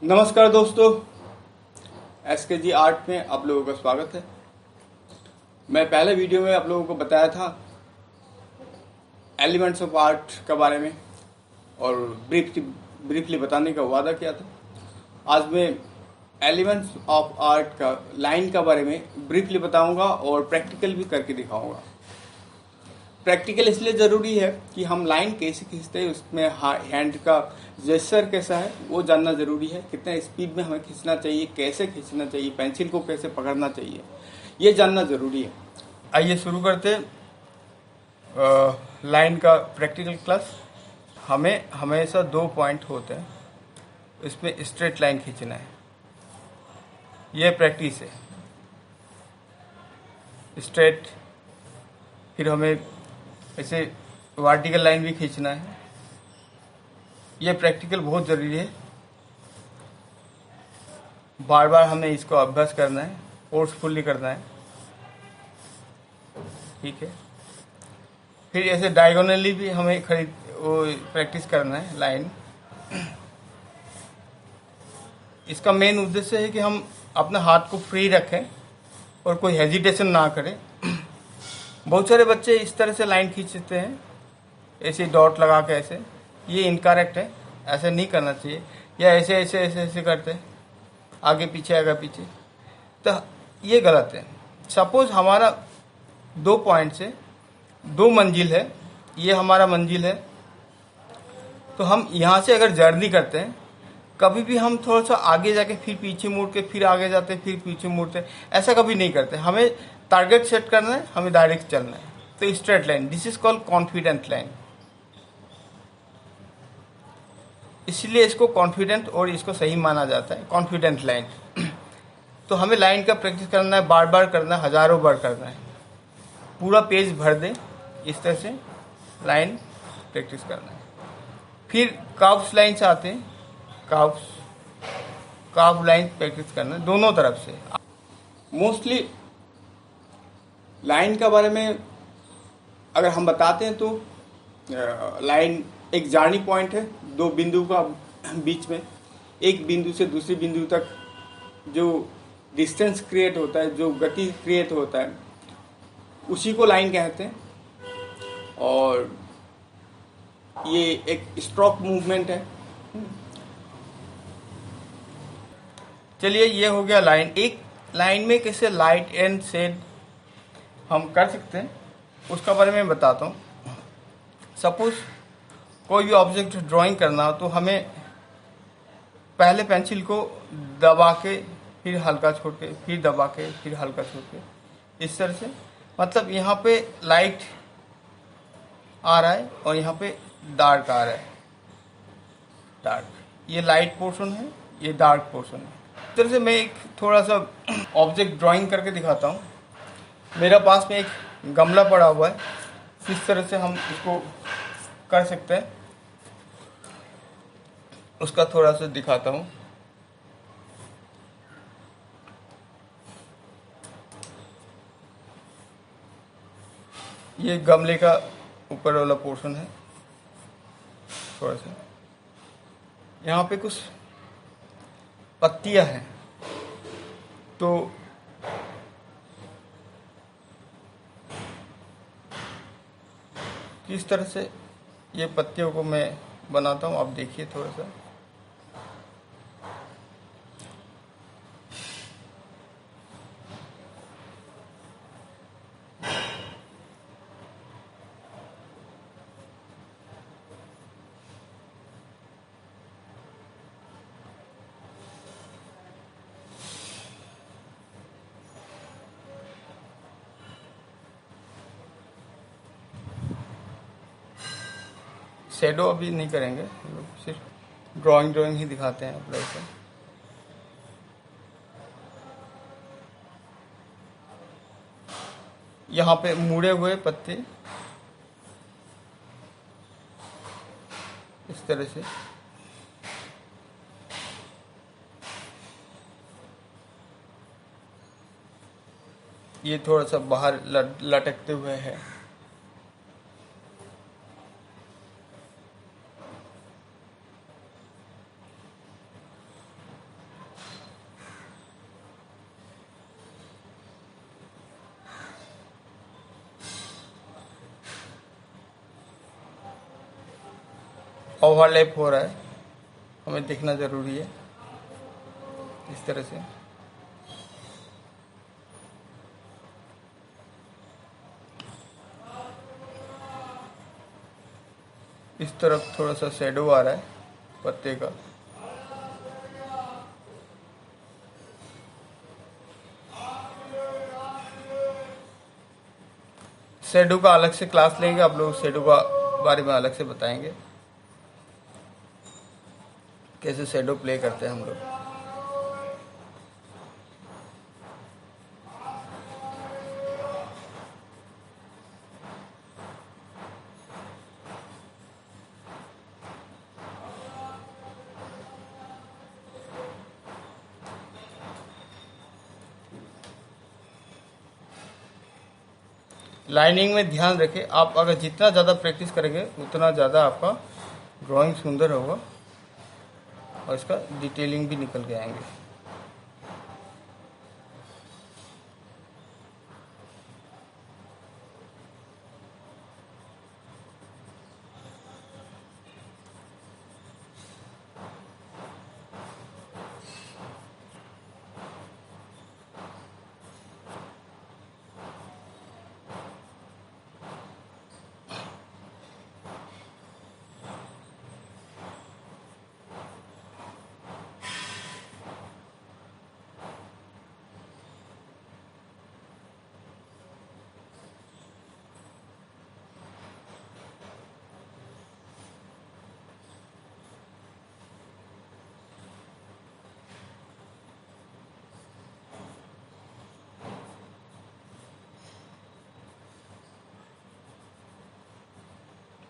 नमस्कार दोस्तों, SKG art में आप लोगों का स्वागत है। मैं पहले वीडियो में आप लोगों को बताया था एलिमेंट्स ऑफ आर्ट के बारे में और ब्रीफली बताने का वादा किया था। आज मैं एलिमेंट्स ऑफ आर्ट का लाइन के बारे में ब्रीफली बताऊंगा और प्रैक्टिकल भी करके दिखाऊंगा। प्रैक्टिकल इसलिए ज़रूरी है कि हम लाइन कैसे खींचते हैं, उसमें हैंड का जेस्चर कैसा है वो जानना ज़रूरी है। कितने स्पीड में हमें खींचना चाहिए, कैसे खींचना चाहिए, पेंसिल को कैसे पकड़ना चाहिए, ये जानना ज़रूरी है। आइए शुरू करते हैं लाइन का प्रैक्टिकल क्लास। हमें हमेशा 2 पॉइंट होते हैं, इसमें स्ट्रेट लाइन खींचना है। ये प्रैक्टिस है, स्ट्रेट। फिर हमें ऐसे वर्टिकल लाइन भी खींचना है। ये प्रैक्टिकल बहुत ज़रूरी है, बार बार हमें इसको अभ्यास करना है, फोर्सफुली करना है, ठीक है। फिर ऐसे डायगोनली भी हमें वो प्रैक्टिस करना है लाइन। इसका मेन उद्देश्य है कि हम अपने हाथ को फ्री रखें और कोई हेजिटेशन ना करें। बहुत सारे बच्चे इस तरह से लाइन खींचते हैं, ऐसे डॉट लगा के ऐसे। ये इनकरेक्ट है, ऐसे नहीं करना चाहिए। या ऐसे ऐसे ऐसे ऐसे करते हैं, आगे पीछे, तो ये गलत है। सपोज हमारा 2 पॉइंट से 2 मंजिल है, ये हमारा मंजिल है, तो हम यहाँ से अगर जर्नी करते हैं, कभी भी हम थोड़ा सा आगे जाके फिर पीछे मुड़ के फिर आगे जाते फिर पीछे मुड़ते, ऐसा कभी नहीं करते। हमें टारगेट सेट करना है, हमें डायरेक्ट चलना है। तो straight line, this is called confident line. इसलिए इसको कॉन्फिडेंट और इसको सही माना जाता है, कॉन्फिडेंट लाइन। तो हमें लाइन का प्रैक्टिस करना है, बार बार करना है, हजारों बार करना है। पूरा पेज भर दें, इस तरह से लाइन प्रैक्टिस करना है। फिर कर्व्स लाइन से आते हैं, कर्व लाइन प्रैक्टिस करना है दोनों तरफ से। मोस्टली लाइन के बारे में अगर हम बताते हैं तो लाइन एक जर्नी पॉइंट है, 2 बिंदु का बीच में। एक बिंदु से दूसरे बिंदु तक जो डिस्टेंस क्रिएट होता है, जो गति क्रिएट होता है, उसी को लाइन कहते हैं। और ये एक स्ट्रोक मूवमेंट है। चलिए, ये हो गया लाइन। एक लाइन में कैसे लाइट एंड शेड हम कर सकते हैं उसका बारे में बताता हूँ। सपोज कोई भी ऑब्जेक्ट ड्राइंग करना हो तो हमें पहले पेंसिल को दबा के फिर हल्का छोड़ के फिर दबा के फिर हल्का छोड़ के, इस तरह से। मतलब यहाँ पे लाइट आ रहा है और यहाँ पे डार्क आ रहा है। डार्क, ये लाइट पोर्शन है, ये डार्क पोर्शन है। इस तरह से मैं एक थोड़ा सा ऑब्जेक्ट ड्राइंग करके दिखाता हूँ। मेरा पास में एक गमला पड़ा हुआ है, किस तरह से हम इसको कर सकते हैं उसका थोड़ा सा दिखाता हूँ। ये गमले का ऊपर वाला पोर्शन है। थोड़ा सा यहाँ पे कुछ पत्तियां हैं, तो किस तरह से ये पत्तियों को मैं बनाता हूँ, आप देखिए थोड़ा सा। शेडो अभी नहीं करेंगे, सिर्फ ड्राइंग ही दिखाते हैं आप लोगों को। यहाँ पे मुड़े हुए पत्ते इस तरह से, ये थोड़ा सा बाहर लटकते हुए है। ओवरलैप हो रहा है, हमें देखना ज़रूरी है। इस तरह से इस तरफ थोड़ा सा शेडो आ रहा है पत्ते का। शेडो का अलग से क्लास लेंगे, आप लोग शेडो का बारे में अलग से बताएंगे, कैसे शेडो प्ले करते हैं हम लोग। लाइनिंग में ध्यान रखें, आप अगर जितना ज़्यादा प्रैक्टिस करेंगे उतना ज़्यादा आपका ड्राइंग सुंदर होगा और इसका डिटेलिंग भी निकल के आएंगे।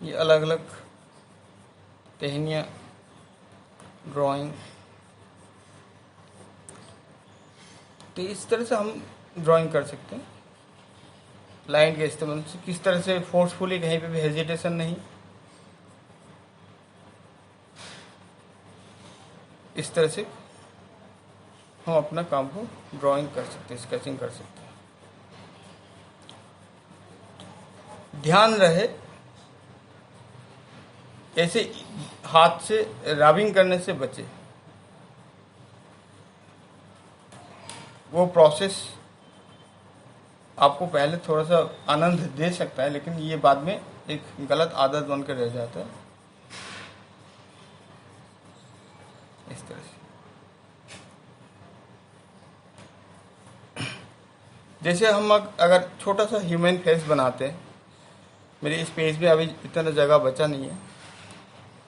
ये अलग अलग टहनियाँ ड्राइंग, तो इस तरह से हम ड्राइंग कर सकते हैं लाइन के इस्तेमाल से। किस तरह से फोर्सफुली, कहीं पे भी हेजिटेशन नहीं, इस तरह से हम अपना काम को ड्राइंग कर सकते हैं, स्केचिंग कर सकते हैं। ध्यान रहे ऐसे हाथ से रबिंग करने से बचे। वो प्रोसेस आपको पहले थोड़ा सा आनंद दे सकता है, लेकिन ये बाद में एक गलत आदत बनकर रह जाता है। इस तरह से जैसे हम अगर छोटा सा ह्यूमन फेस बनाते हैं, मेरे इस पेज में अभी इतना जगह बचा नहीं है,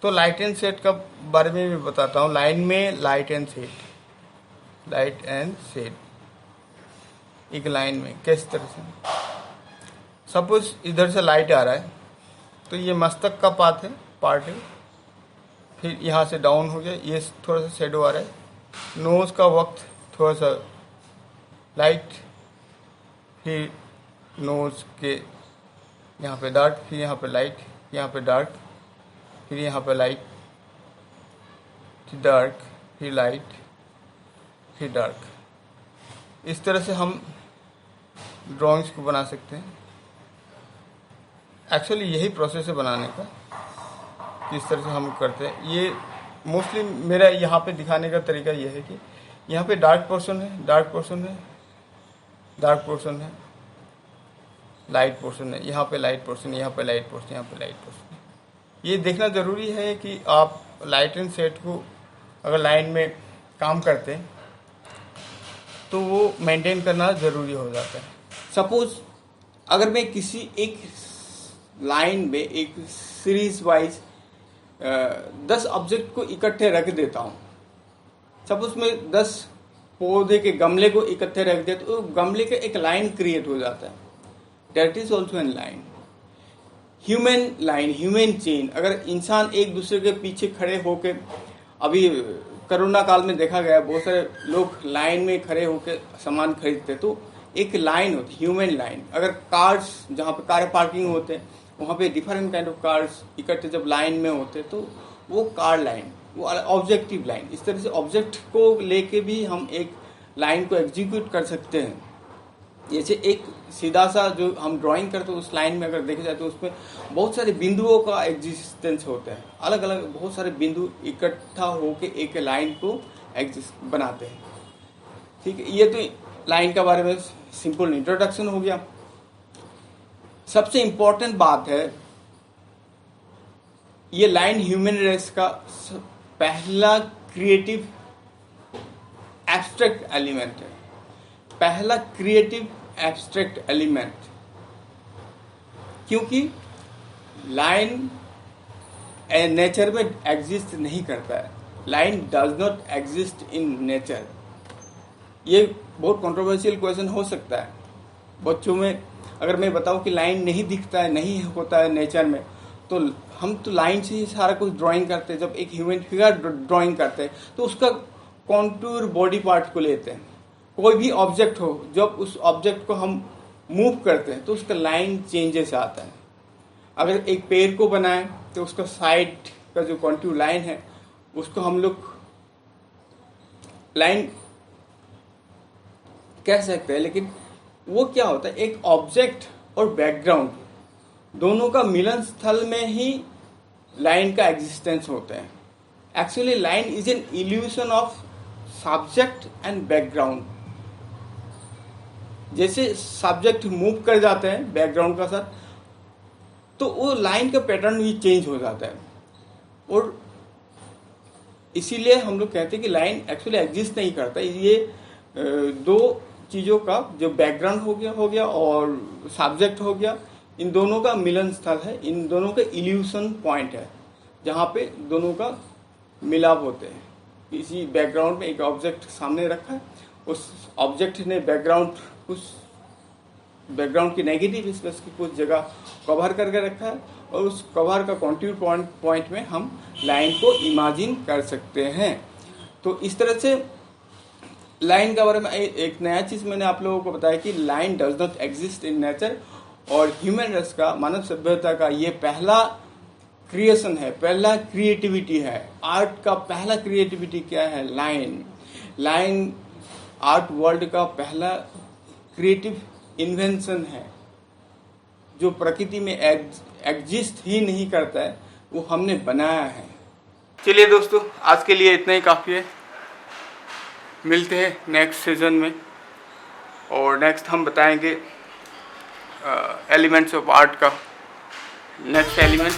तो लाइट एंड शेड का बारे में भी बताता हूँ। लाइन में light and shade, light and shade एक लाइन में किस तरह से, सपोज इधर से लाइट आ रहा है तो ये मस्तक का पार्ट है, फिर यहाँ से डाउन हो गया, ये थोड़ा सा शेडो आ रहा है। नोज का वक्त थोड़ा सा लाइट, फिर नोज के यहाँ पे डार्क, फिर यहाँ पे लाइट, यहाँ पे डार्क, फिर यहाँ पे लाइट, फिर डार्क, फिर लाइट, फिर डार्क। इस तरह से हम ड्राइंग्स को बना सकते हैं। एक्चुअली यही प्रोसेस है बनाने का, किस तरह से हम करते हैं। ये मोस्टली मेरा यहाँ पे दिखाने का तरीका ये है कि यहाँ पे डार्क पोर्शन है, डार्क पोर्शन है, डार्क पोर्शन है, लाइट पोर्शन है, यहाँ पे लाइट पोर्शन, यहाँ पे लाइट पोर्शन, यहाँ पे लाइट पोर्शन। ये देखना ज़रूरी है कि आप लाइट एंड शेड को अगर लाइन में काम करते हैं तो वो मेंटेन करना ज़रूरी हो जाता है। सपोज अगर मैं किसी एक लाइन में एक सीरीज वाइज 10 ऑब्जेक्ट को इकट्ठे रख देता हूँ, सपोज मैं 10 पौधे के गमले को इकट्ठे रख देता तो गमले का एक लाइन क्रिएट हो जाता है, that is also an line. Human line, human chain, अगर इंसान एक दूसरे के पीछे खड़े होकर, अभी कोरोना काल में देखा गया बहुत सारे लोग लाइन में खड़े होकर सामान खरीदते, तो एक लाइन होती है ह्यूमन लाइन। अगर कार्स, जहाँ पे कार पार्किंग होते हैं वहाँ पे डिफरेंट काइंड ऑफ कार्स इकट्ठे जब लाइन में होते तो वो कार लाइन, वो ऑब्जेक्टिव लाइन। इस तरह से ऑब्जेक्ट को लेके भी हम एक लाइन को एग्जीक्यूट कर सकते हैं। जैसे एक सीधा सा जो हम ड्राइंग करते हैं उस लाइन में अगर देखे जाए तो उसमें बहुत सारे बिंदुओं का एग्जिस्टेंस होता है, अलग अलग बहुत सारे बिंदु इकट्ठा होकर एक लाइन को एग्जिस्ट बनाते हैं। ठीक है, ये तो लाइन के बारे में सिंपल इंट्रोडक्शन हो गया। सबसे इम्पोर्टेंट बात है, ये लाइन ह्यूमन रेस का पहला क्रिएटिव एब्स्ट्रैक्ट एलिमेंट है, पहला क्रिएटिव एब्स्ट्रैक्ट एलिमेंट, क्योंकि लाइन नेचर में एग्जिस्ट नहीं करता है। Line does not exist in nature. ये बहुत कंट्रोवर्शियल क्वेश्चन हो सकता है बच्चों में। अगर मैं बताऊं कि लाइन नहीं दिखता है, नहीं होता है नेचर में, तो हम तो लाइन से ही सारा कुछ ड्राइंग करते हैं। जब एक ह्यूमन फिगर ड्राइंग करते हैं तो उसका कॉन्टूर बॉडी पार्ट को लेते हैं। कोई भी ऑब्जेक्ट हो, जब उस ऑब्जेक्ट को हम मूव करते हैं तो उसका लाइन चेंजेस आता है। अगर एक पेड़ को बनाएं तो उसका साइड का जो कॉन्टूर लाइन है उसको हम लोग लाइन कह सकते हैं। लेकिन वो क्या होता है, एक ऑब्जेक्ट और बैकग्राउंड दोनों का मिलन स्थल में ही लाइन का एग्जिस्टेंस होता है। Actually line is an illusion of subject and background. जैसे सब्जेक्ट मूव कर जाते हैं बैकग्राउंड का साथ, तो वो लाइन का पैटर्न भी चेंज हो जाता है। और इसीलिए हम लोग कहते हैं कि लाइन एक्चुअली एग्जिस्ट नहीं करता। ये दो चीज़ों का, जो बैकग्राउंड हो गया और सब्जेक्ट हो गया, इन दोनों का मिलन स्थल है, इन दोनों का इल्यूशन पॉइंट है जहाँ पे दोनों का मिलाप होते हैं। इसी बैकग्राउंड में एक ऑब्जेक्ट सामने रखा है, उस ऑब्जेक्ट ने बैकग्राउंड की नेगेटिव स्पेस की कुछ जगह कवर करके रखा है, और उस कवर का कॉन्टूर पॉइंट में हम लाइन को इमेजिन कर सकते हैं। तो इस तरह से लाइन के बारे में एक नया चीज़ मैंने आप लोगों को बताया कि line does not exist in nature, और ह्यूमन रेस का, मानव सभ्यता का ये पहला क्रिएशन है, पहला क्रिएटिविटी है। आर्ट का पहला क्रिएटिविटी क्या है? लाइन। लाइन आर्ट वर्ल्ड का पहला क्रिएटिव इन्वेंशन है, जो प्रकृति में एग्जिस्ट ही नहीं करता है, वो हमने बनाया है। चलिए दोस्तों, आज के लिए इतना ही काफ़ी है। मिलते हैं नेक्स्ट सीजन में, और नेक्स्ट हम बताएंगे एलिमेंट्स ऑफ आर्ट का next element,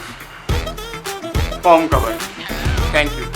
form cover. Thank you.